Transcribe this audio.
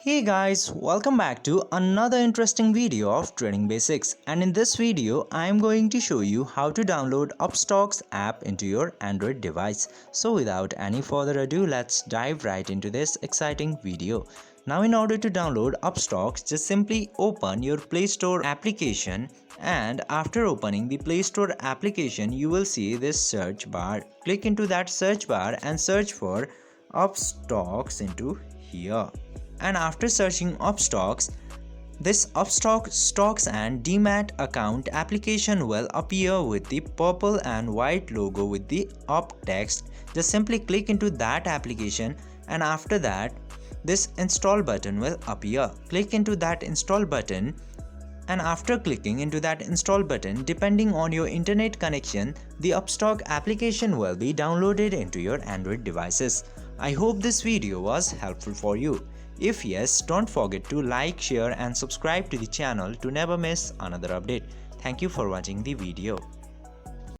Hey guys, welcome back to another interesting video of Trading Basics, and in this video I am going to show you how to download Upstox app into your Android device. So without any further ado, let's dive right into this exciting video. Now in order to download Upstox, just simply open your Play Store application, and after opening the Play Store application you will see this search bar. Click into that search bar and search for Upstox into here. And after searching Upstox, this Upstox stocks and demat account application will appear with the purple and white logo with the up text. Just simply click into that application, and after that this install button will appear. Click into that install button, and after clicking into that install button, depending on your internet connection, the Upstox application will be downloaded into your Android devices. I hope this video was helpful for you. If yes, don't forget to like, share and subscribe to the channel to never miss another update. Thank you for watching the video.